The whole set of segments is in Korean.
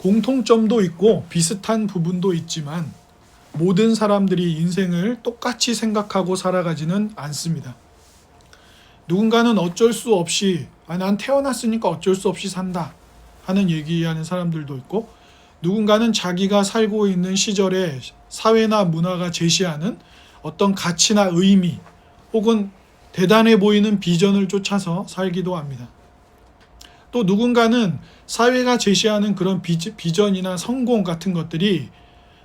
공통점도 있고 비슷한 부분도 있지만 모든 사람들이 인생을 똑같이 생각하고 살아가지는 않습니다. 누군가는 어쩔 수 없이 난 태어났으니까 어쩔 수 없이 산다 하는 얘기하는 사람들도 있고, 누군가는 자기가 살고 있는 시절에 사회나 문화가 제시하는 어떤 가치나 의미 혹은 대단해 보이는 비전을 쫓아서 살기도 합니다. 또 누군가는 사회가 제시하는 그런 비전이나 성공 같은 것들이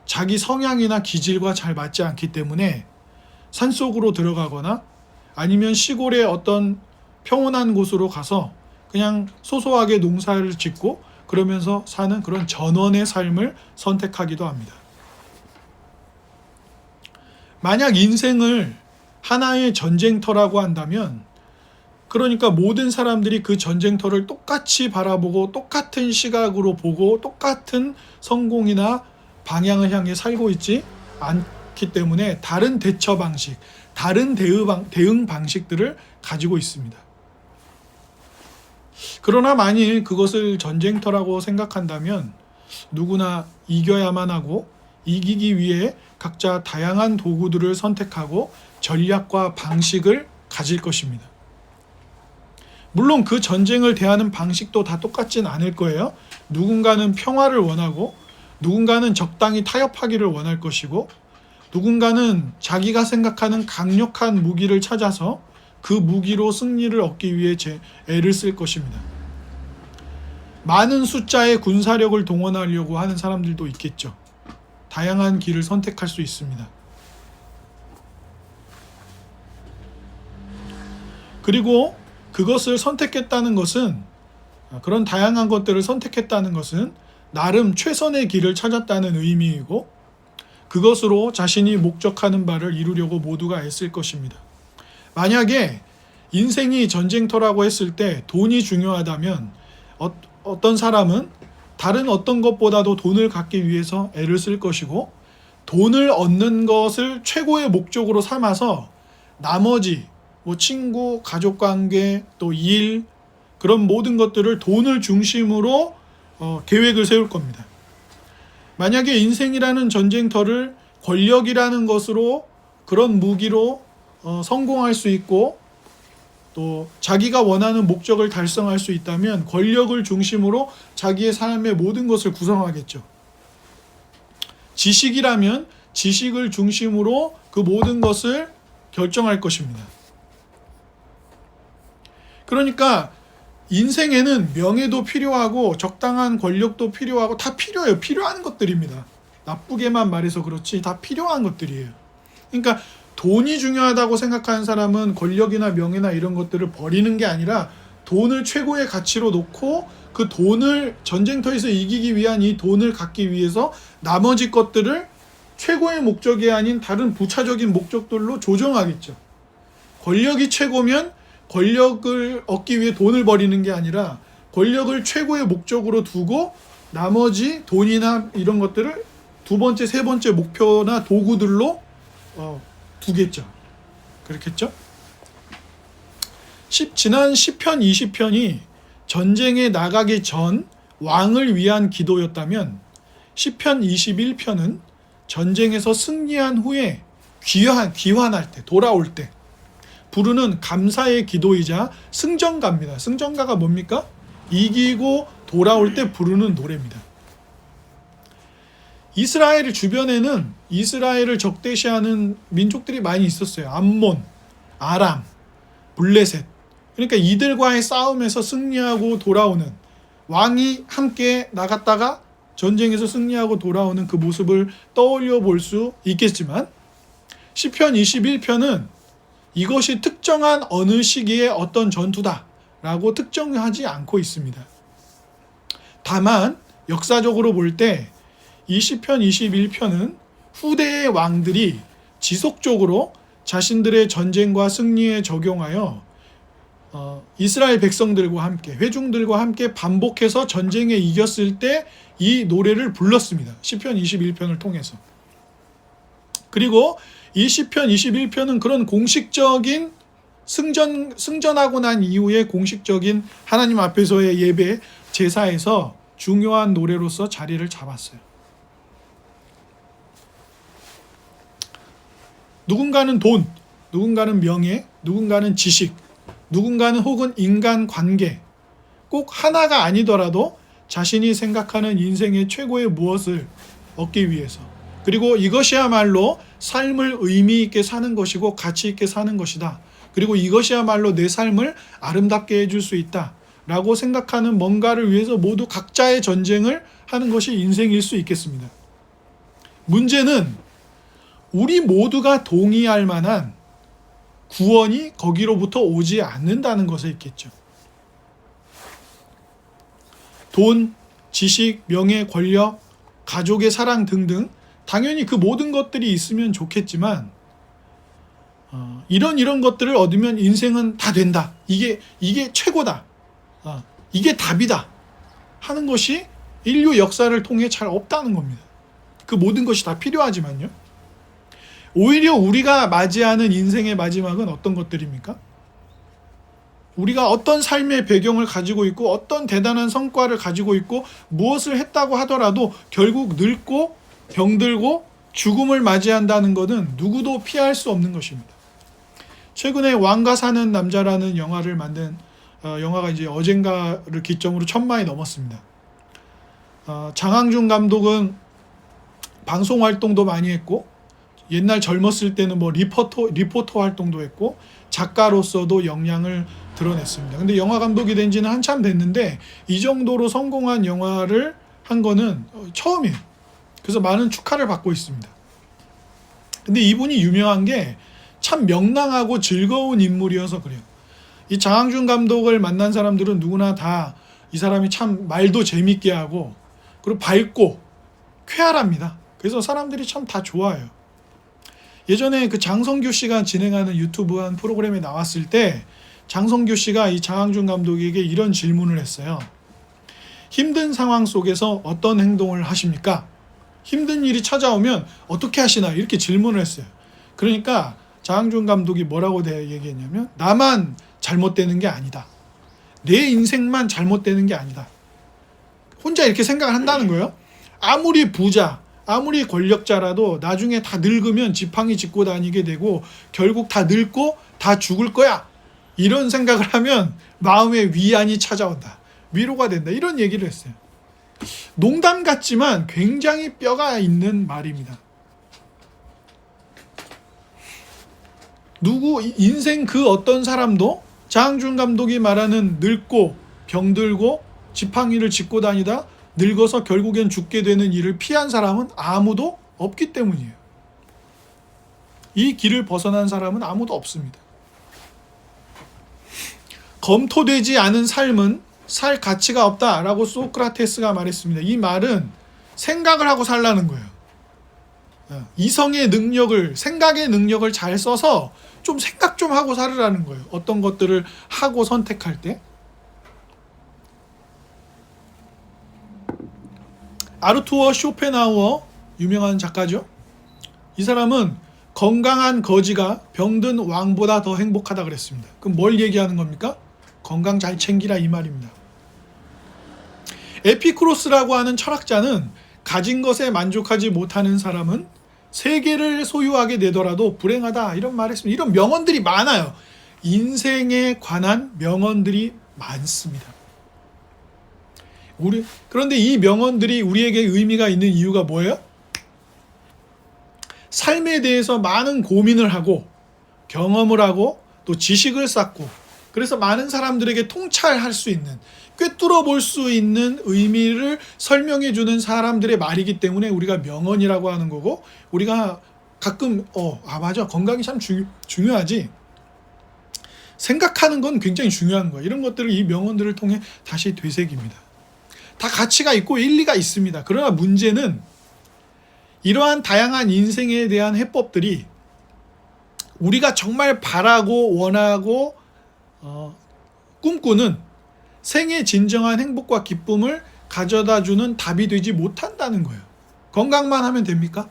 자기 성향이나 기질과 잘 맞지 않기 때문에 산속으로 들어가거나 아니면 시골의 어떤 평온한 곳으로 가서 그냥 소소하게 농사를 짓고 그러면서 사는 그런 전원의 삶을 선택하기도 합니다. 만약 인생을 하나의 전쟁터라고 한다면, 그러니까 모든 사람들이 그 전쟁터를 똑같이 바라보고 똑같은 시각으로 보고 똑같은 성공이나 방향을 향해 살고 있지 않기 때문에 다른 대처 방식, 다른 대응 방식들을 가지고 있습니다. 그러나 만일 그것을 전쟁터라고 생각한다면 누구나 이겨야만 하고 이기기 위해 각자 다양한 도구들을 선택하고 전략과 방식을 가질 것입니다. 물론 그 전쟁을 대하는 방식도 다 똑같진 않을 거예요. 누군가는 평화를 원하고 누군가는 적당히 타협하기를 원할 것이고 누군가는 자기가 생각하는 강력한 무기를 찾아서 그 무기로 승리를 얻기 위해 애를 쓸 것입니다. 많은 숫자의 군사력을 동원하려고 하는 사람들도 있겠죠. 다양한 길을 선택할 수 있습니다. 그리고 그것을 선택했다는 것은, 그런 다양한 것들을 선택했다는 것은 나름 최선의 길을 찾았다는 의미이고 그것으로 자신이 목적하는 바를 이루려고 모두가 애쓸 것입니다. 만약에 인생이 전쟁터라고 했을 때 돈이 중요하다면 어떤 사람은 다른 어떤 것보다도 돈을 갖기 위해서 애를 쓸 것이고, 돈을 얻는 것을 최고의 목적으로 삼아서 나머지 친구, 가족관계, 또 일, 그런 모든 것들을 돈을 중심으로 계획을 세울 겁니다. 만약에 인생이라는 전쟁터를 권력이라는 것으로, 그런 무기로 성공할 수 있고 또 자기가 원하는 목적을 달성할 수 있다면 권력을 중심으로 자기의 삶의 모든 것을 구성하겠죠. 지식이라면 지식을 중심으로 그 모든 것을 결정할 것입니다. 그러니까 인생에는 명예도 필요하고 적당한 권력도 필요하고 다 필요해요. 필요한 것들입니다. 나쁘게만 말해서 그렇지 다 필요한 것들이에요. 그러니까 돈이 중요하다고 생각하는 사람은 권력이나 명예나 이런 것들을 버리는 게 아니라 돈을 최고의 가치로 놓고 그 돈을 전쟁터에서 이기기 위한 이 돈을 갖기 위해서 나머지 것들을 최고의 목적이 아닌 다른 부차적인 목적들로 조정하겠죠. 권력이 최고면 권력을 얻기 위해 돈을 버리는 게 아니라 권력을 최고의 목적으로 두고 나머지 돈이나 이런 것들을 두 번째, 세 번째 목표나 도구들로 두겠죠. 그렇겠죠? 지난 시편 20편이 전쟁에 나가기 전 왕을 위한 기도였다면 시편 21편은 전쟁에서 승리한 후에 귀환할 때, 돌아올 때 부르는 감사의 기도이자 승전가입니다. 승전가가 뭡니까? 이기고 돌아올 때 부르는 노래입니다. 이스라엘 주변에는 이스라엘을 적대시하는 민족들이 많이 있었어요. 암몬, 아람, 블레셋. 그러니까 이들과의 싸움에서 승리하고 돌아오는, 왕이 함께 나갔다가 전쟁에서 승리하고 돌아오는 그 모습을 떠올려 볼 수 있겠지만 시편 21편은 이것이 특정한 어느 시기의 어떤 전투다라고 특정하지 않고 있습니다. 다만 역사적으로 볼 때 이 시편 21편은 후대의 왕들이 지속적으로 자신들의 전쟁과 승리에 적용하여 이스라엘 백성들과 함께, 회중들과 함께 반복해서 전쟁에 이겼을 때 이 노래를 불렀습니다. 시편 21편을 통해서. 그리고 이 시편 21편은 그런 공식적인 승전하고 난 이후에 공식적인 하나님 앞에서의 예배, 제사에서 중요한 노래로서 자리를 잡았어요. 누군가는 돈, 누군가는 명예, 누군가는 지식, 누군가는 혹은 인간관계, 꼭 하나가 아니더라도 자신이 생각하는 인생의 최고의 무엇을 얻기 위해서, 그리고 이것이야말로 삶을 의미 있게 사는 것이고 가치 있게 사는 것이다, 그리고 이것이야말로 내 삶을 아름답게 해줄 수 있다 라고 생각하는 뭔가를 위해서 모두 각자의 전쟁을 하는 것이 인생일 수 있겠습니다. 문제는 우리 모두가 동의할 만한 구원이 거기로부터 오지 않는다는 것에 있겠죠. 돈, 지식, 명예, 권력, 가족의 사랑 등등 당연히 그 모든 것들이 있으면 좋겠지만 이런 것들을 얻으면 인생은 다 된다. 이게 최고다. 이게 답이다. 하는 것이 인류 역사를 통해 잘 없다는 겁니다. 그 모든 것이 다 필요하지만요. 오히려 우리가 맞이하는 인생의 마지막은 어떤 것들입니까? 우리가 어떤 삶의 배경을 가지고 있고 어떤 대단한 성과를 가지고 있고 무엇을 했다고 하더라도 결국 늙고 병들고 죽음을 맞이한다는 것은 누구도 피할 수 없는 것입니다. 최근에 왕가 사는 남자라는 영화를 만든 영화가 이제 어젠가를 기점으로 1000만이 넘었습니다. 장항준 감독은 방송 활동도 많이 했고 옛날 젊었을 때는 뭐 리포터 활동도 했고 작가로서도 역량을 드러냈습니다. 근데 영화 감독이 된 지는 한참 됐는데 이 정도로 성공한 영화를 한 거는 처음이에요. 그래서 많은 축하를 받고 있습니다. 근데 이분이 유명한 게 참 명랑하고 즐거운 인물이어서 그래요. 이 장항준 감독을 만난 사람들은 누구나 다 이 사람이 참 말도 재밌게 하고 그리고 밝고 쾌활합니다. 그래서 사람들이 참 다 좋아해요. 예전에 그 장성규 씨가 진행하는 유튜브 한 프로그램에 나왔을 때 장성규 씨가 이 장항준 감독에게 이런 질문을 했어요. 힘든 상황 속에서 어떤 행동을 하십니까? 힘든 일이 찾아오면 어떻게 하시나? 이렇게 질문을 했어요. 그러니까 장항준 감독이 뭐라고 얘기했냐면 나만 잘못되는 게 아니다. 내 인생만 잘못되는 게 아니다. 혼자 이렇게 생각을 한다는 거예요. 아무리 부자, 아무리 권력자라도 나중에 다 늙으면 지팡이 짚고 다니게 되고 결국 다 늙고 다 죽을 거야. 이런 생각을 하면 마음에 위안이 찾아온다. 위로가 된다. 이런 얘기를 했어요. 농담 같지만 굉장히 뼈가 있는 말입니다. 인생 그 어떤 사람도 장항준 감독이 말하는 늙고 병들고 지팡이를 짚고 다니다 늙어서 결국엔 죽게 되는 일을 피한 사람은 아무도 없기 때문이에요. 이 길을 벗어난 사람은 아무도 없습니다. 검토되지 않은 삶은 살 가치가 없다라고 소크라테스가 말했습니다. 이 말은 생각을 하고 살라는 거예요. 이성의 능력을, 생각의 능력을 잘 써서 좀 생각 좀 하고 살으라는 거예요. 어떤 것들을 하고 선택할 때. 아르투어 쇼펜하우어 유명한 작가죠. 이 사람은 건강한 거지가 병든 왕보다 더 행복하다 그랬습니다. 그럼 뭘 얘기하는 겁니까? 건강 잘 챙기라 이 말입니다. 에피쿠로스라고 하는 철학자는 가진 것에 만족하지 못하는 사람은 세계를 소유하게 되더라도 불행하다 이런 말을 했습니다. 이런 명언들이 많아요. 인생에 관한 명언들이 많습니다. 그런데 이 명언들이 우리에게 의미가 있는 이유가 뭐예요? 삶에 대해서 많은 고민을 하고 경험을 하고 또 지식을 쌓고 그래서 많은 사람들에게 통찰할 수 있는 꿰뚫어 볼 수 있는 의미를 설명해 주는 사람들의 말이기 때문에 우리가 명언이라고 하는 거고 우리가 가끔 맞아 건강이 참 중요하지 생각하는 건 굉장히 중요한 거야. 이런 것들을 이 명언들을 통해 다시 되새깁니다. 다 가치가 있고 일리가 있습니다. 그러나 문제는 이러한 다양한 인생에 대한 해법들이 우리가 정말 바라고 원하고 꿈꾸는 생의 진정한 행복과 기쁨을 가져다주는 답이 되지 못한다는 거예요. 건강만 하면 됩니까?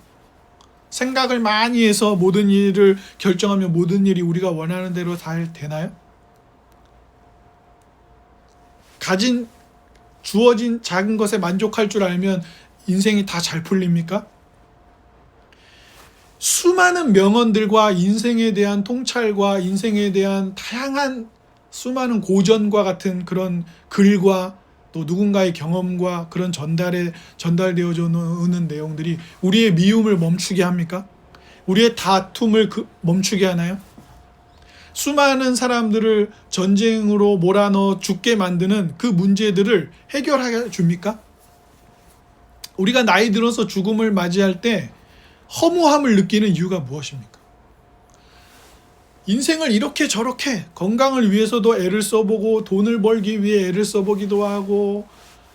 생각을 많이 해서 모든 일을 결정하면 모든 일이 우리가 원하는 대로 잘 되나요? 가진 주어진 작은 것에 만족할 줄 알면 인생이 다 잘 풀립니까? 수많은 명언들과 인생에 대한 통찰과 인생에 대한 다양한 수많은 고전과 같은 그런 글과 또 누군가의 경험과 그런 전달되어져 오는 내용들이 우리의 미움을 멈추게 합니까? 우리의 다툼을 멈추게 하나요? 수많은 사람들을 전쟁으로 몰아넣어 죽게 만드는 그 문제들을 해결해 줍니까? 우리가 나이 들어서 죽음을 맞이할 때 허무함을 느끼는 이유가 무엇입니까? 인생을 이렇게 저렇게 건강을 위해서도 애를 써보고 돈을 벌기 위해 애를 써보기도 하고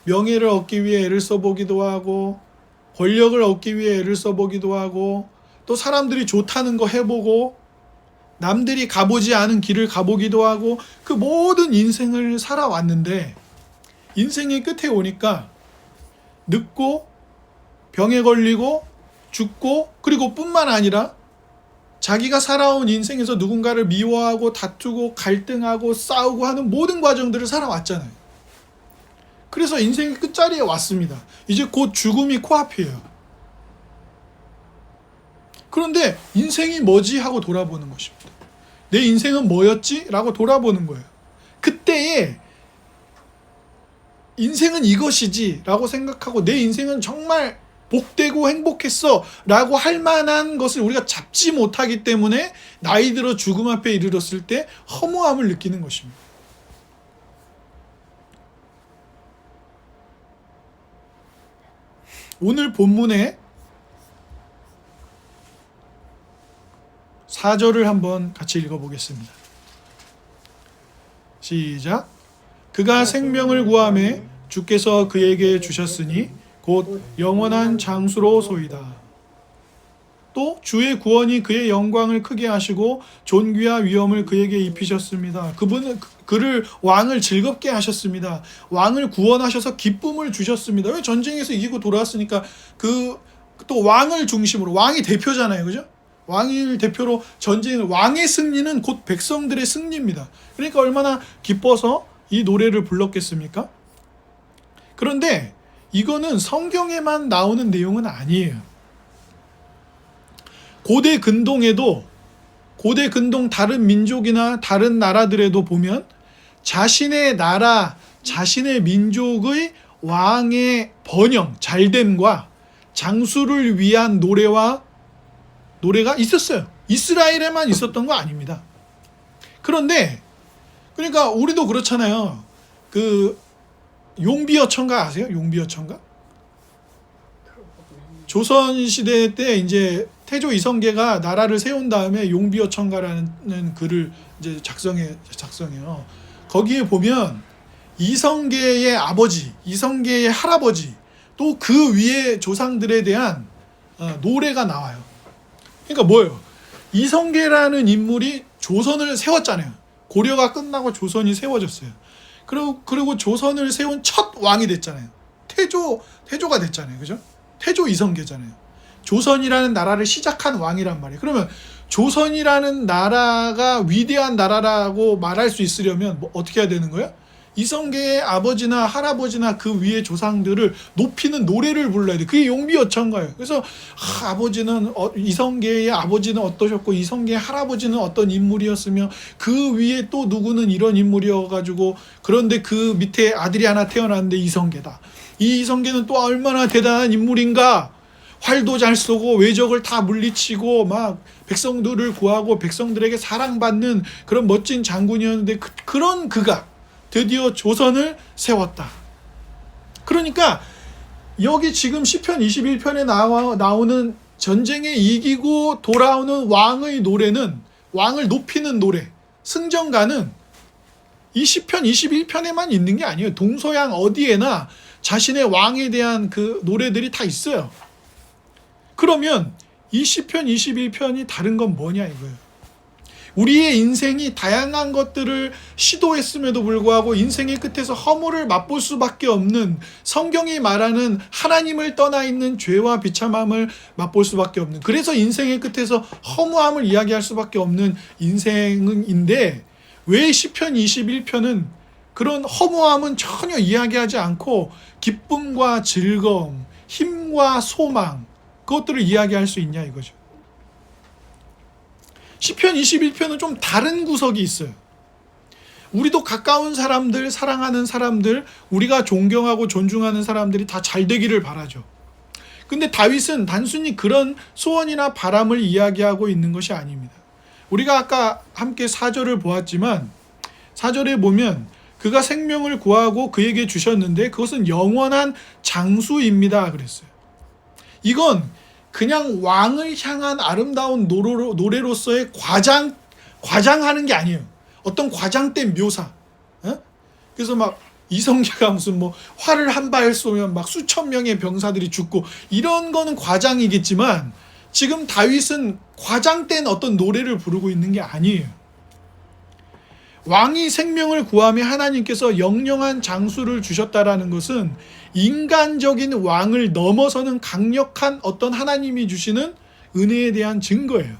명예를 얻기 위해 애를 써보기도 하고 권력을 얻기 위해 애를 써보기도 하고 또 사람들이 좋다는 거 해보고 남들이 가보지 않은 길을 가보기도 하고 그 모든 인생을 살아왔는데 인생의 끝에 오니까 늙고 병에 걸리고 죽고 그리고 뿐만 아니라 자기가 살아온 인생에서 누군가를 미워하고 다투고 갈등하고 싸우고 하는 모든 과정들을 살아왔잖아요. 그래서 인생의 끝자리에 왔습니다. 이제 곧 죽음이 코앞이에요. 그런데 인생이 뭐지 하고 돌아보는 것입니다. 내 인생은 뭐였지? 라고 돌아보는 거예요. 그때에 인생은 이것이지 라고 생각하고 내 인생은 정말 복되고 행복했어 라고 할 만한 것을 우리가 잡지 못하기 때문에 나이 들어 죽음 앞에 이르렀을 때 허무함을 느끼는 것입니다. 오늘 본문의 4절을 한번 같이 읽어보겠습니다. 시작. 그가 생명을 구하매 주께서 그에게 주셨으니 곧 영원한 장수로소이다. 또 주의 구원이 그의 영광을 크게 하시고 존귀와 위엄을 그에게 입히셨습니다. 그분은 그를 왕을 즐겁게 하셨습니다. 왕을 구원하셔서 기쁨을 주셨습니다. 왜? 전쟁에서 이기고 돌아왔으니까 또 왕을 중심으로 왕이 대표잖아요. 그죠? 왕을 대표로 전쟁을 왕의 승리는 곧 백성들의 승리입니다. 그러니까 얼마나 기뻐서 이 노래를 불렀겠습니까? 그런데 이거는 성경에만 나오는 내용은 아니에요. 고대 근동 다른 민족이나 다른 나라들에도 보면 자신의 나라, 자신의 민족의 왕의 번영, 잘됨과 장수를 위한 노래가 있었어요. 이스라엘에만 있었던 거 아닙니다. 그런데 그러니까 우리도 그렇잖아요. 용비어천가 아세요? 용비어천가? 조선시대 때 이제 태조 이성계가 나라를 세운 다음에 용비어천가라는 글을 이제 작성해요. 거기에 보면 이성계의 아버지, 이성계의 할아버지, 또 그 위에 조상들에 대한 노래가 나와요. 그러니까 뭐예요? 이성계라는 인물이 조선을 세웠잖아요. 고려가 끝나고 조선이 세워졌어요. 그리고 조선을 세운 첫 왕이 됐잖아요. 태조가 됐잖아요. 그죠? 태조 이성계잖아요. 조선이라는 나라를 시작한 왕이란 말이에요. 그러면 조선이라는 나라가 위대한 나라라고 말할 수 있으려면 어떻게 해야 되는 거예요? 이성계의 아버지나 할아버지나 그 위의 조상들을 높이는 노래를 불러야 돼. 그게 용비어천가예요. 그래서 이성계의 아버지는 어떠셨고 이성계의 할아버지는 어떤 인물이었으며 그 위에 또 누구는 이런 인물이어가지고 그런데 그 밑에 아들이 하나 태어났는데 이성계다. 이 이성계는 또 얼마나 대단한 인물인가. 활도 잘 쏘고 외적을 다 물리치고 막 백성들을 구하고 백성들에게 사랑받는 그런 멋진 장군이었는데 그런 그가 드디어 조선을 세웠다. 그러니까 여기 지금 시편 21편에 나오는 전쟁에 이기고 돌아오는 왕의 노래는 왕을 높이는 노래, 승전가는 이 시편 21편에만 있는 게 아니에요. 동서양 어디에나 자신의 왕에 대한 그 노래들이 다 있어요. 그러면 이 시편 21편이 다른 건 뭐냐 이거예요. 우리의 인생이 다양한 것들을 시도했음에도 불구하고 인생의 끝에서 허물을 맛볼 수밖에 없는 성경이 말하는 하나님을 떠나 있는 죄와 비참함을 맛볼 수밖에 없는 그래서 인생의 끝에서 허무함을 이야기할 수밖에 없는 인생인데 왜 시편 21편은 그런 허무함은 전혀 이야기하지 않고 기쁨과 즐거움, 힘과 소망, 그것들을 이야기할 수 있냐 이거죠. 시편 21편은 좀 다른 구석이 있어요. 우리도 가까운 사람들, 사랑하는 사람들, 우리가 존경하고 존중하는 사람들이 다 잘 되기를 바라죠. 근데 다윗은 단순히 그런 소원이나 바람을 이야기하고 있는 것이 아닙니다. 우리가 아까 함께 4절을 보았지만 4절에 보면 그가 생명을 구하고 그에게 주셨는데 그것은 영원한 장수입니다 그랬어요. 이건 그냥 왕을 향한 아름다운 노래로서의 과장하는 게 아니에요. 어떤 과장된 묘사. 그래서 막 이성계가 무슨 뭐 활을 한 발 쏘면 막 수천 명의 병사들이 죽고 이런 거는 과장이겠지만 지금 다윗은 과장된 어떤 노래를 부르고 있는 게 아니에요. 왕이 생명을 구하며 하나님께서 영영한 장수를 주셨다라는 것은 인간적인 왕을 넘어서는 강력한 어떤 하나님이 주시는 은혜에 대한 증거예요.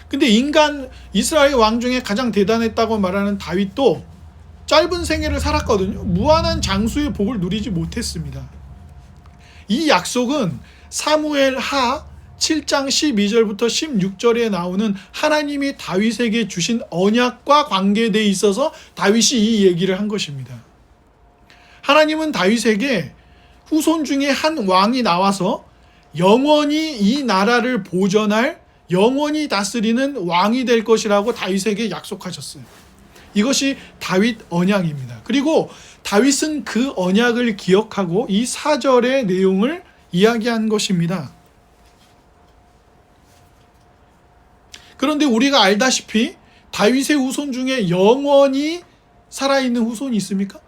근데 이스라엘 왕 중에 가장 대단했다고 말하는 다윗도 짧은 생애를 살았거든요. 무한한 장수의 복을 누리지 못했습니다. 이 약속은 사무엘 하 7장 12절부터 16절에 나오는 하나님이 다윗에게 주신 언약과 관계되어 있어서 다윗이 이 얘기를 한 것입니다. 하나님은 다윗에게 후손 중에 한 왕이 나와서 영원히 이 나라를 보전할 영원히 다스리는 왕이 될 것이라고 다윗에게 약속하셨어요. 이것이 다윗 언약입니다. 그리고 다윗은 그 언약을 기억하고 이 4절의 내용을 이야기한 것입니다. 그런데 우리가 알다시피 다윗의 후손 중에 영원히 살아있는 후손이 있습니까?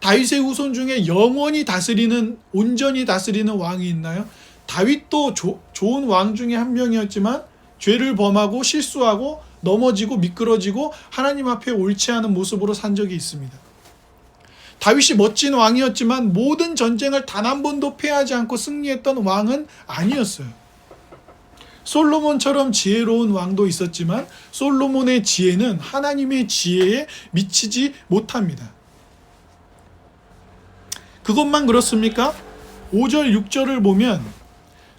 다윗의 후손 중에 영원히 다스리는, 온전히 다스리는 왕이 있나요? 다윗도 좋은 왕 중에 한 명이었지만 죄를 범하고 실수하고 넘어지고 미끄러지고 하나님 앞에 옳지 않은 모습으로 산 적이 있습니다. 다윗이 멋진 왕이었지만 모든 전쟁을 단 한 번도 패하지 않고 승리했던 왕은 아니었어요. 솔로몬처럼 지혜로운 왕도 있었지만 솔로몬의 지혜는 하나님의 지혜에 미치지 못합니다. 그것만 그렇습니까? 5절 6절을 보면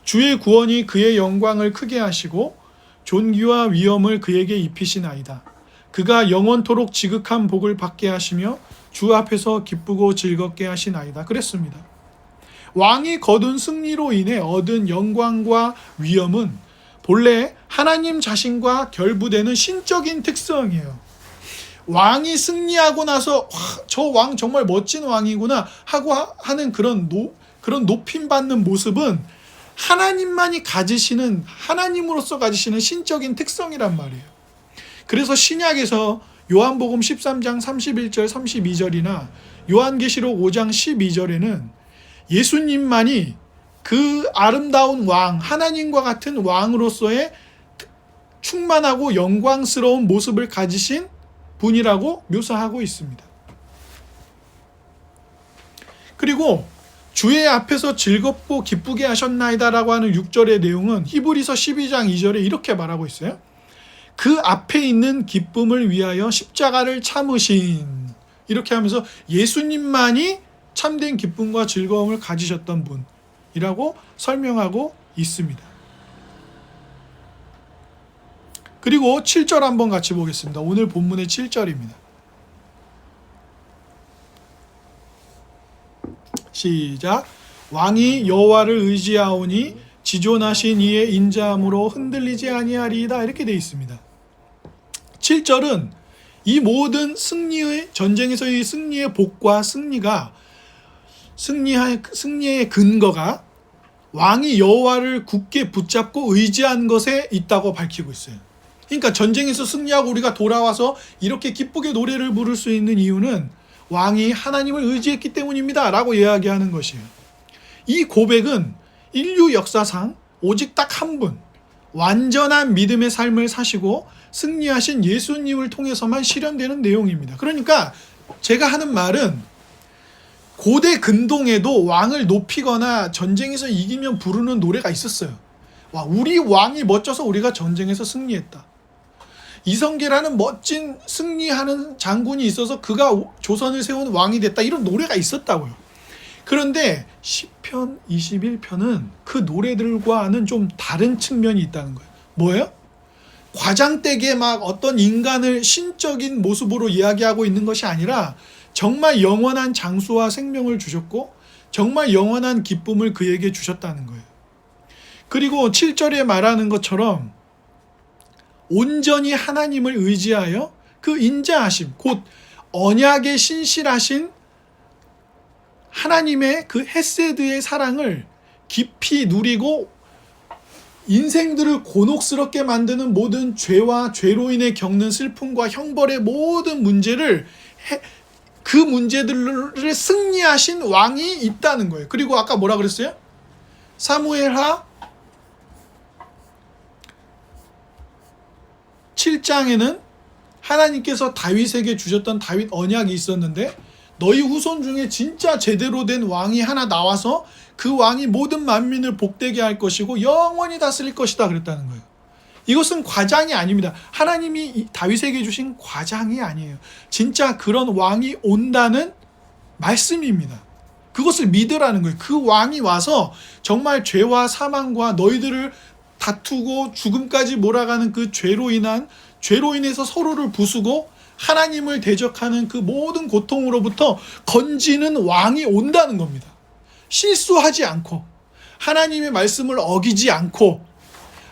주의 구원이 그의 영광을 크게 하시고 존귀와 위엄을 그에게 입히시나이다. 그가 영원토록 지극한 복을 받게 하시며 주 앞에서 기쁘고 즐겁게 하시나이다. 그랬습니다. 왕이 거둔 승리로 인해 얻은 영광과 위엄은 본래 하나님 자신과 결부되는 신적인 특성이에요. 왕이 승리하고 나서 저 왕 정말 멋진 왕이구나 하고 하는 그런 높임받는 모습은 하나님만이 가지시는, 하나님으로서 가지시는 신적인 특성이란 말이에요. 그래서 신약에서 요한복음 13장 31절 32절이나 요한계시록 5장 12절에는 예수님만이 그 아름다운 왕, 하나님과 같은 왕으로서의 충만하고 영광스러운 모습을 가지신 분이라고 묘사하고 있습니다. 그리고 주의 앞에서 즐겁고 기쁘게 하셨나이다라고 하는 6절의 내용은 히브리서 12장 2절에 이렇게 말하고 있어요. 그 앞에 있는 기쁨을 위하여 십자가를 참으신, 이렇게 하면서 예수님만이 참된 기쁨과 즐거움을 가지셨던 분이라고 설명하고 있습니다. 그리고 7절 한번 같이 보겠습니다. 오늘 본문의 7절입니다. 시작. 왕이 여호와를 의지하오니 지존하신 이의 인자함으로 흔들리지 아니하리이다. 이렇게 되어 있습니다. 7절은 이 모든 승리의 전쟁에서의 승리의 복과 승리가 승리의 근거가 왕이 여호와를 굳게 붙잡고 의지한 것에 있다고 밝히고 있어요. 그러니까 전쟁에서 승리하고 우리가 돌아와서 이렇게 기쁘게 노래를 부를 수 있는 이유는 왕이 하나님을 의지했기 때문입니다 라고 이야기하는 것이에요. 이 고백은 인류 역사상 오직 딱 한 분, 완전한 믿음의 삶을 사시고 승리하신 예수님을 통해서만 실현되는 내용입니다. 그러니까 제가 하는 말은 고대 근동에도 왕을 높이거나 전쟁에서 이기면 부르는 노래가 있었어요. 와, 우리 왕이 멋져서 우리가 전쟁에서 승리했다. 이성계라는 멋진 승리하는 장군이 있어서 그가 조선을 세운 왕이 됐다, 이런 노래가 있었다고요. 그런데 시편 21편은 그 노래들과는 좀 다른 측면이 있다는 거예요. 뭐예요? 과장되게 막 어떤 인간을 신적인 모습으로 이야기하고 있는 것이 아니라 정말 영원한 장수와 생명을 주셨고 정말 영원한 기쁨을 그에게 주셨다는 거예요. 그리고 7절에 말하는 것처럼 온전히 하나님을 의지하여 그 인자하심, 곧 언약에 신실하신 하나님의 그 헤세드의 사랑을 깊이 누리고 인생들을 곤혹스럽게 만드는 모든 죄와 죄로 인해 겪는 슬픔과 형벌의 모든 문제를 그 문제들을 승리하신 왕이 있다는 거예요. 그리고 아까 뭐라 그랬어요? 사무엘하 7장에는 하나님께서 다윗에게 주셨던 다윗 언약이 있었는데 너희 후손 중에 진짜 제대로 된 왕이 하나 나와서 그 왕이 모든 만민을 복되게 할 것이고 영원히 다스릴 것이다 그랬다는 거예요. 이것은 과장이 아닙니다. 하나님이 다윗에게 주신 과장이 아니에요. 진짜 그런 왕이 온다는 말씀입니다. 그것을 믿으라는 거예요. 그 왕이 와서 정말 죄와 사망과 너희들을 다투고 죽음까지 몰아가는 그 죄로 인해서 서로를 부수고 하나님을 대적하는 그 모든 고통으로부터 건지는 왕이 온다는 겁니다. 실수하지 않고 하나님의 말씀을 어기지 않고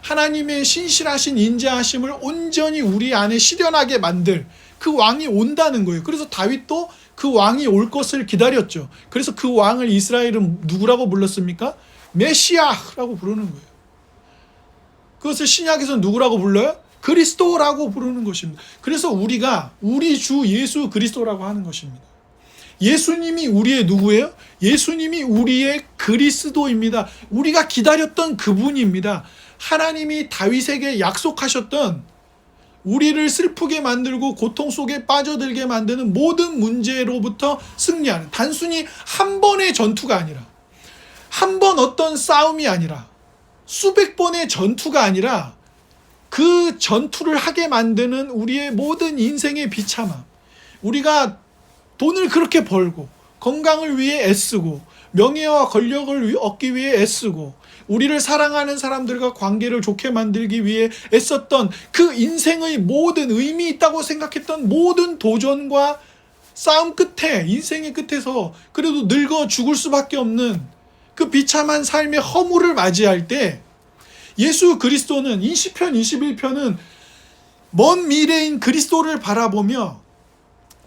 하나님의 신실하신 인자하심을 온전히 우리 안에 실현하게 만들 그 왕이 온다는 거예요. 그래서 다윗도 그 왕이 올 것을 기다렸죠. 그래서 그 왕을 이스라엘은 누구라고 불렀습니까? 메시아라고 부르는 거예요. 그것을 신약에서는 누구라고 불러요? 그리스도라고 부르는 것입니다. 그래서 우리가 우리 주 예수 그리스도라고 하는 것입니다. 예수님이 우리의 누구예요? 예수님이 우리의 그리스도입니다. 우리가 기다렸던 그분입니다. 하나님이 다윗에게 약속하셨던 우리를 슬프게 만들고 고통 속에 빠져들게 만드는 모든 문제로부터 승리하는, 단순히 한 번의 전투가 아니라, 한 번 어떤 싸움이 아니라, 수백 번의 전투가 아니라 그 전투를 하게 만드는 우리의 모든 인생의 비참함, 우리가 돈을 그렇게 벌고 건강을 위해 애쓰고 명예와 권력을 얻기 위해 애쓰고 우리를 사랑하는 사람들과 관계를 좋게 만들기 위해 애썼던 그 인생의 모든 의미 있다고 생각했던 모든 도전과 싸움 끝에, 인생의 끝에서 그래도 늙어 죽을 수밖에 없는 그 비참한 삶의 허물을 맞이할 때 예수 그리스도는, 이 시편 21편은 먼 미래인 그리스도를 바라보며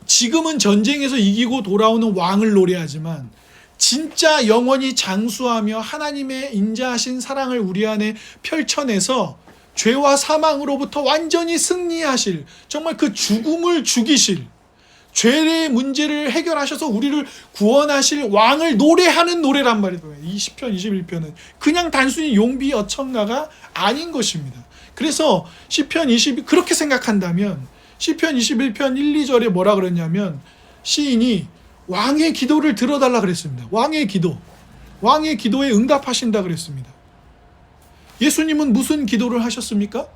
지금은 전쟁에서 이기고 돌아오는 왕을 노래하지만 진짜 영원히 장수하며 하나님의 인자하신 사랑을 우리 안에 펼쳐내서 죄와 사망으로부터 완전히 승리하실, 정말 그 죽음을 죽이실, 죄의 문제를 해결하셔서 우리를 구원하실 왕을 노래하는 노래란 말이에요. 이 시편 21편은 그냥 단순히 용비 어천가가 아닌 것입니다. 그래서 시편 20 그렇게 생각한다면 시편 21편 1, 2절에 뭐라 그랬냐면 시인이 왕의 기도를 들어달라 그랬습니다. 왕의 기도에 응답하신다 그랬습니다. 예수님은 무슨 기도를 하셨습니까?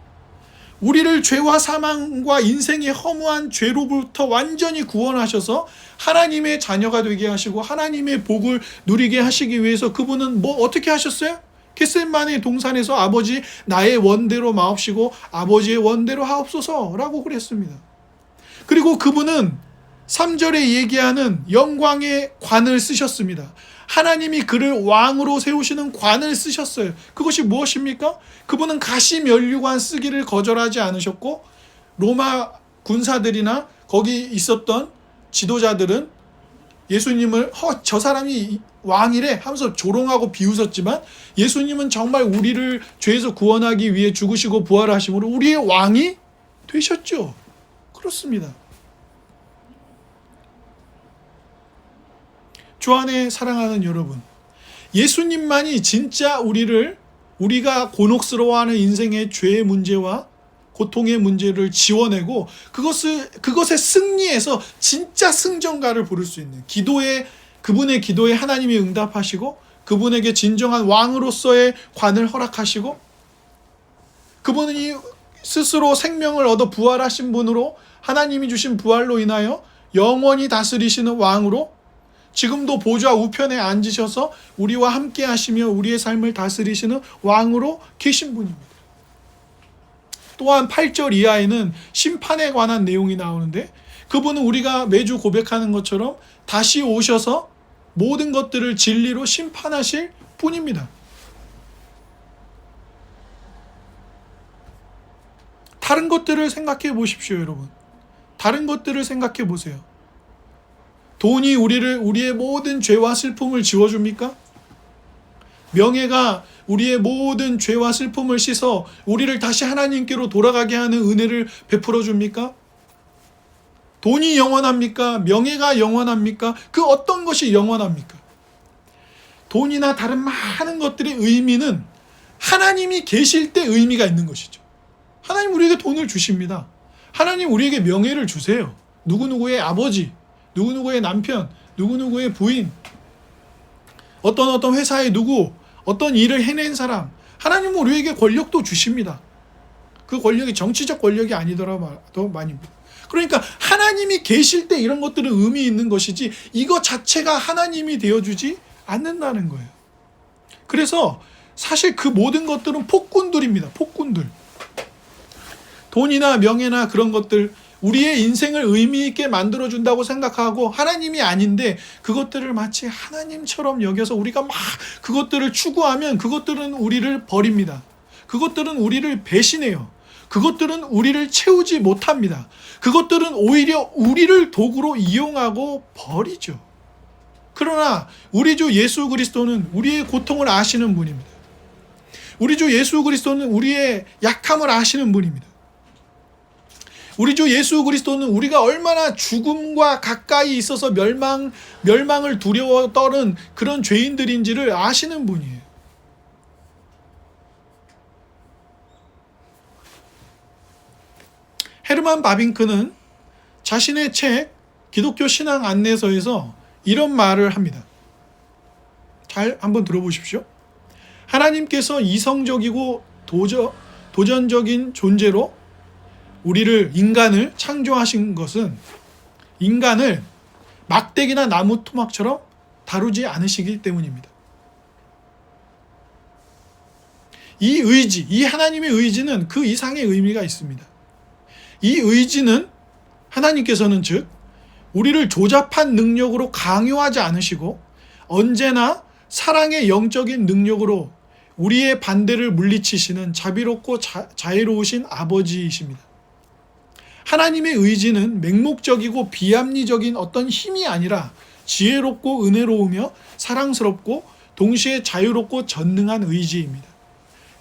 우리를 죄와 사망과 인생의 허무한 죄로부터 완전히 구원하셔서 하나님의 자녀가 되게 하시고 하나님의 복을 누리게 하시기 위해서 그분은 어떻게 하셨어요? 겟세마네 동산에서 아버지 나의 원대로 마옵시고 아버지의 원대로 하옵소서라고 그랬습니다. 그리고 그분은 3절에 얘기하는 영광의 관을 쓰셨습니다. 하나님이 그를 왕으로 세우시는 관을 쓰셨어요. 그것이 무엇입니까? 그분은 가시 면류관 쓰기를 거절하지 않으셨고 로마 군사들이나 거기 있었던 지도자들은 예수님을 저 사람이 왕이래 하면서 조롱하고 비웃었지만 예수님은 정말 우리를 죄에서 구원하기 위해 죽으시고 부활하심으로 우리의 왕이 되셨죠. 그렇습니다. 주 안에 사랑하는 여러분, 예수님만이 진짜 우리가 곤혹스러워하는 인생의 죄의 문제와 고통의 문제를 지워내고 그것에 승리해서 진짜 승전가를 부를 수 있는 그분의 기도에 하나님이 응답하시고 그분에게 진정한 왕으로서의 관을 허락하시고 그분이 스스로 생명을 얻어 부활하신 분으로 하나님이 주신 부활로 인하여 영원히 다스리시는 왕으로 지금도 보좌 우편에 앉으셔서 우리와 함께 하시며 우리의 삶을 다스리시는 왕으로 계신 분입니다. 또한 8절 이하에는 심판에 관한 내용이 나오는데 그분은 우리가 매주 고백하는 것처럼 다시 오셔서 모든 것들을 진리로 심판하실 분입니다. 다른 것들을 생각해 보십시오, 여러분. 다른 것들을 생각해 보세요. 돈이 우리의 모든 죄와 슬픔을 지워줍니까? 명예가 우리의 모든 죄와 슬픔을 씻어 우리를 다시 하나님께로 돌아가게 하는 은혜를 베풀어 줍니까? 돈이 영원합니까? 명예가 영원합니까? 그 어떤 것이 영원합니까? 돈이나 다른 많은 것들의 의미는 하나님이 계실 때 의미가 있는 것이죠. 하나님 우리에게 돈을 주십니다. 하나님 우리에게 명예를 주세요. 누구누구의 아버지, 누구누구의 남편, 누구누구의 부인, 어떤 회사의 누구, 어떤 일을 해낸 사람, 하나님은 우리에게 권력도 주십니다. 그 권력이 정치적 권력이 아니더라도 많입니다. 그러니까 하나님이 계실 때 이런 것들은 의미 있는 것이지 이것 자체가 하나님이 되어주지 않는다는 거예요. 그래서 사실 그 모든 것들은 폭군들입니다. 폭군들. 돈이나 명예나 그런 것들 우리의 인생을 의미 있게 만들어준다고 생각하고 하나님이 아닌데 그것들을 마치 하나님처럼 여겨서 우리가 막 그것들을 추구하면 그것들은 우리를 버립니다. 그것들은 우리를 배신해요. 그것들은 우리를 채우지 못합니다. 그것들은 오히려 우리를 도구로 이용하고 버리죠. 그러나 우리 주 예수 그리스도는 우리의 고통을 아시는 분입니다. 우리 주 예수 그리스도는 우리의 약함을 아시는 분입니다. 우리 주 예수 그리스도는 우리가 얼마나 죽음과 가까이 있어서 멸망을 두려워 떠는 그런 죄인들인지를 아시는 분이에요. 헤르만 바빙크는 자신의 책 기독교 신앙 안내서에서 이런 말을 합니다. 잘 한번 들어보십시오. 하나님께서 이성적이고 도전적인 존재로 인간을 창조하신 것은 인간을 막대기나 나무 토막처럼 다루지 않으시기 때문입니다. 이 의지, 이 하나님의 의지는 그 이상의 의미가 있습니다. 이 의지는 하나님께서는 즉 우리를 조잡한 능력으로 강요하지 않으시고 언제나 사랑의 영적인 능력으로 우리의 반대를 물리치시는 자비롭고 자애로우신 아버지이십니다. 하나님의 의지는 맹목적이고 비합리적인 어떤 힘이 아니라 지혜롭고 은혜로우며 사랑스럽고 동시에 자유롭고 전능한 의지입니다.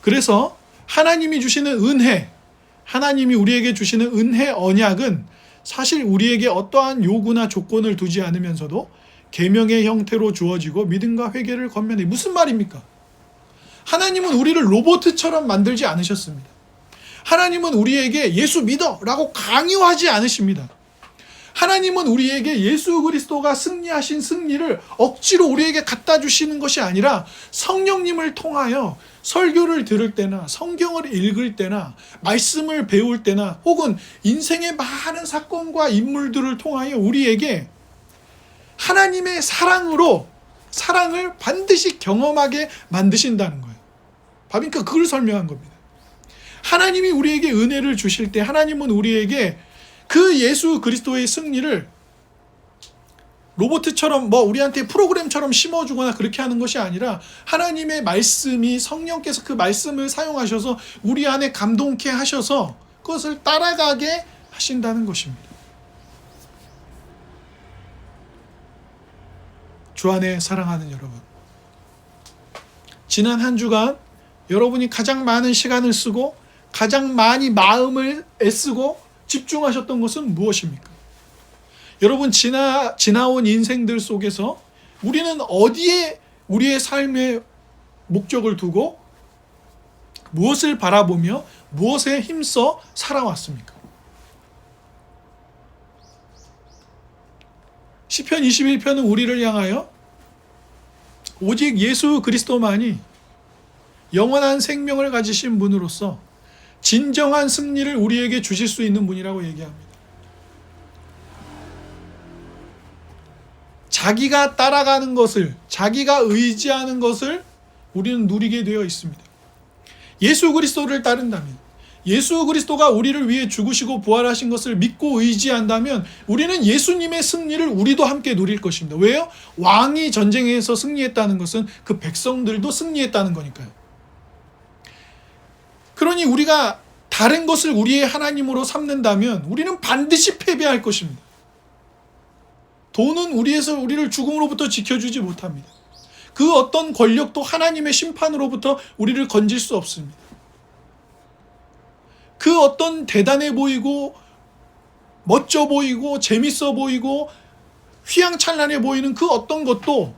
그래서 하나님이 주시는 은혜, 하나님이 우리에게 주시는 은혜 언약은 사실 우리에게 어떠한 요구나 조건을 두지 않으면서도 계명의 형태로 주어지고 믿음과 회개를 건면해. 무슨 말입니까? 하나님은 우리를 로봇처럼 만들지 않으셨습니다. 하나님은 우리에게 예수 믿어 라고 강요하지 않으십니다. 하나님은 우리에게 예수 그리스도가 승리하신 승리를 억지로 우리에게 갖다 주시는 것이 아니라 성령님을 통하여 설교를 들을 때나 성경을 읽을 때나 말씀을 배울 때나 혹은 인생의 많은 사건과 인물들을 통하여 우리에게 하나님의 사랑을 반드시 경험하게 만드신다는 거예요. 그러니까 그걸 설명한 겁니다. 하나님이 우리에게 은혜를 주실 때 하나님은 우리에게 그 예수 그리스도의 승리를 로봇처럼 우리한테 프로그램처럼 심어주거나 그렇게 하는 것이 아니라 하나님의 말씀이 성령께서 그 말씀을 사용하셔서 우리 안에 감동케 하셔서 그것을 따라가게 하신다는 것입니다. 주 안에 사랑하는 여러분, 지난 한 주간 여러분이 가장 많은 시간을 쓰고 가장 많이 마음을 애쓰고 집중하셨던 것은 무엇입니까? 여러분 지나온 인생들 속에서 우리는 어디에 우리의 삶의 목적을 두고 무엇을 바라보며 무엇에 힘써 살아왔습니까? 시편 21편은 우리를 향하여 오직 예수 그리스도만이 영원한 생명을 가지신 분으로서 진정한 승리를 우리에게 주실 수 있는 분이라고 얘기합니다. 자기가 따라가는 것을, 자기가 의지하는 것을 우리는 누리게 되어 있습니다. 예수 그리스도를 따른다면, 예수 그리스도가 우리를 위해 죽으시고 부활하신 것을 믿고 의지한다면 우리는 예수님의 승리를 우리도 함께 누릴 것입니다. 왜요? 왕이 전쟁에서 승리했다는 것은 그 백성들도 승리했다는 거니까요. 그러니 우리가 다른 것을 우리의 하나님으로 삼는다면 우리는 반드시 패배할 것입니다. 돈은 우리를 죽음으로부터 지켜주지 못합니다. 그 어떤 권력도 하나님의 심판으로부터 우리를 건질 수 없습니다. 그 어떤 대단해 보이고 멋져 보이고 재밌어 보이고 휘황찬란해 보이는 그 어떤 것도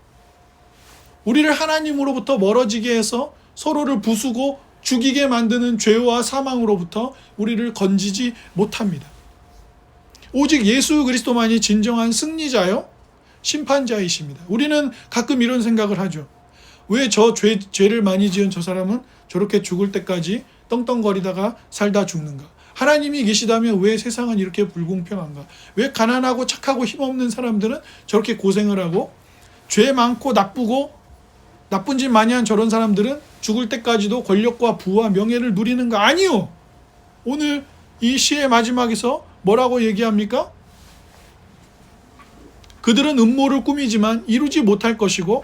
우리를 하나님으로부터 멀어지게 해서 서로를 부수고 죽이게 만드는 죄와 사망으로부터 우리를 건지지 못합니다. 오직 예수 그리스도만이 진정한 승리자요 심판자이십니다. 우리는 가끔 이런 생각을 하죠. 왜 저 죄를 많이 지은 저 사람은 저렇게 죽을 때까지 떵떵거리다가 살다 죽는가? 하나님이 계시다면 왜 세상은 이렇게 불공평한가? 왜 가난하고 착하고 힘없는 사람들은 저렇게 고생을 하고 죄 많고 나쁘고 나쁜 짓 많이 한 저런 사람들은 죽을 때까지도 권력과 부와 명예를 누리는가? 아니요. 오늘 이 시의 마지막에서 뭐라고 얘기합니까? 그들은 음모를 꾸미지만 이루지 못할 것이고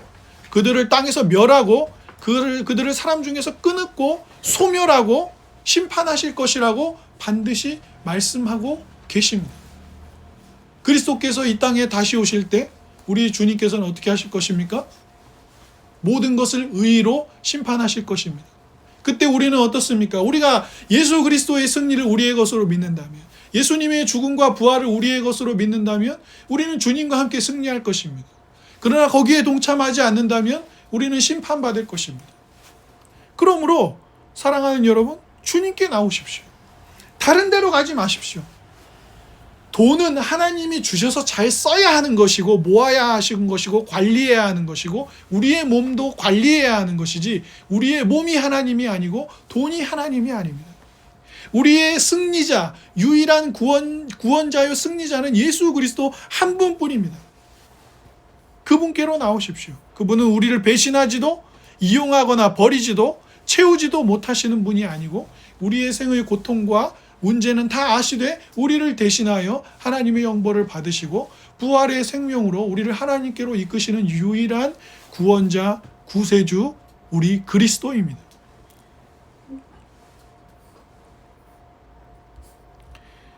그들을 땅에서 멸하고 그들을 사람 중에서 끊고 소멸하고 심판하실 것이라고 반드시 말씀하고 계십니다. 그리스도께서 이 땅에 다시 오실 때 우리 주님께서는 어떻게 하실 것입니까? 모든 것을 의로 심판하실 것입니다. 그때 우리는 어떻습니까? 우리가 예수 그리스도의 승리를 우리의 것으로 믿는다면, 예수님의 죽음과 부활을 우리의 것으로 믿는다면 우리는 주님과 함께 승리할 것입니다. 그러나 거기에 동참하지 않는다면 우리는 심판받을 것입니다. 그러므로 사랑하는 여러분, 주님께 나오십시오. 다른 데로 가지 마십시오. 돈은 하나님이 주셔서 잘 써야 하는 것이고 모아야 하시는 것이고 관리해야 하는 것이고 우리의 몸도 관리해야 하는 것이지 우리의 몸이 하나님이 아니고 돈이 하나님이 아닙니다. 우리의 승리자, 유일한 구원자요 승리자는 예수 그리스도 한 분뿐입니다. 그분께로 나오십시오. 그분은 우리를 배신하지도 이용하거나 버리지도 채우지도 못하시는 분이 아니고 우리의 생의 고통과 문제는 다 아시되 우리를 대신하여 하나님의 영벌을 받으시고 부활의 생명으로 우리를 하나님께로 이끄시는 유일한 구원자, 구세주, 우리 그리스도입니다.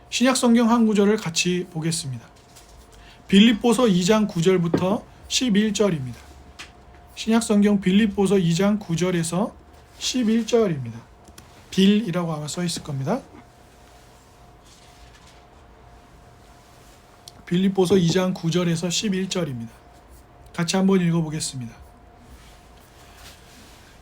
신약 성경 한 구절을 같이 보겠습니다. 빌립보서 2장 9절부터 11절입니다. 신약 성경 빌립보서 2장 9절에서 11절입니다. 빌이라고 아마 써 있을 겁니다. 빌립보서 2장 9절에서 11절입니다. 같이 한번 읽어보겠습니다.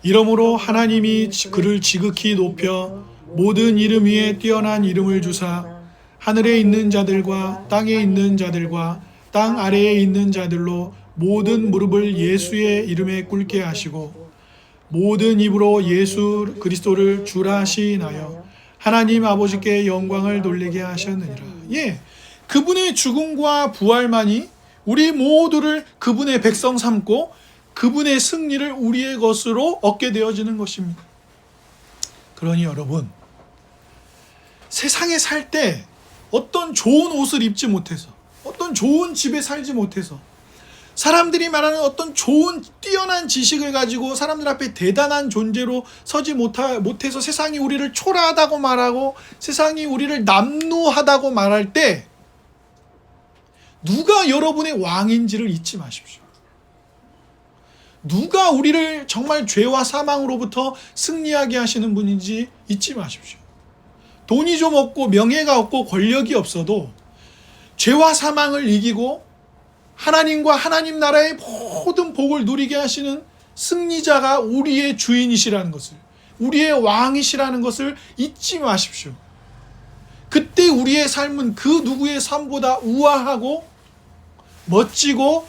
이러므로 하나님이 그를 지극히 높여 모든 이름 위에 뛰어난 이름을 주사 하늘에 있는 자들과 땅에 있는 자들과 땅 아래에 있는 자들로 모든 무릎을 예수의 이름에 꿇게 하시고 모든 입으로 예수 그리스도를 주라 하시나요 하나님 아버지께 영광을 돌리게 하셨느니라. 예, 그분의 죽음과 부활만이 우리 모두를 그분의 백성 삼고 그분의 승리를 우리의 것으로 얻게 되어지는 것입니다. 그러니 여러분, 세상에 살 때 어떤 좋은 옷을 입지 못해서 어떤 좋은 집에 살지 못해서 사람들이 말하는 어떤 좋은 뛰어난 지식을 가지고 사람들 앞에 대단한 존재로 서지 못해서 세상이 우리를 초라하다고 말하고 세상이 우리를 남루하다고 말할 때 누가 여러분의 왕인지를 잊지 마십시오. 누가 우리를 정말 죄와 사망으로부터 승리하게 하시는 분인지 잊지 마십시오. 돈이 좀 없고 명예가 없고 권력이 없어도 죄와 사망을 이기고 하나님과 하나님 나라의 모든 복을 누리게 하시는 승리자가 우리의 주인이시라는 것을, 우리의 왕이시라는 것을 잊지 마십시오. 그때 우리의 삶은 그 누구의 삶보다 우아하고 멋지고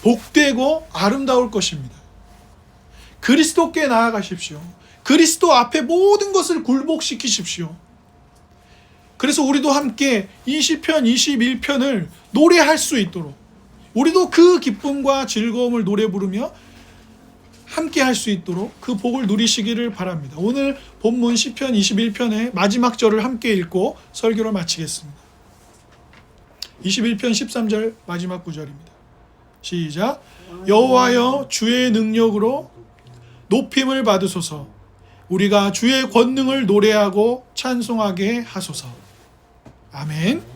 복되고 아름다울 것입니다. 그리스도께 나아가십시오. 그리스도 앞에 모든 것을 굴복시키십시오. 그래서 우리도 함께 이 시편 21편을 노래할 수 있도록, 우리도 그 기쁨과 즐거움을 노래 부르며 함께 할 수 있도록 그 복을 누리시기를 바랍니다. 오늘 본문 시편 21편의 마지막 절을 함께 읽고 설교를 마치겠습니다. 21편 13절 마지막 구절입니다. 시작. 여호와여 주의 능력으로 높임을 받으소서. 우리가 주의 권능을 노래하고 찬송하게 하소서. 아멘.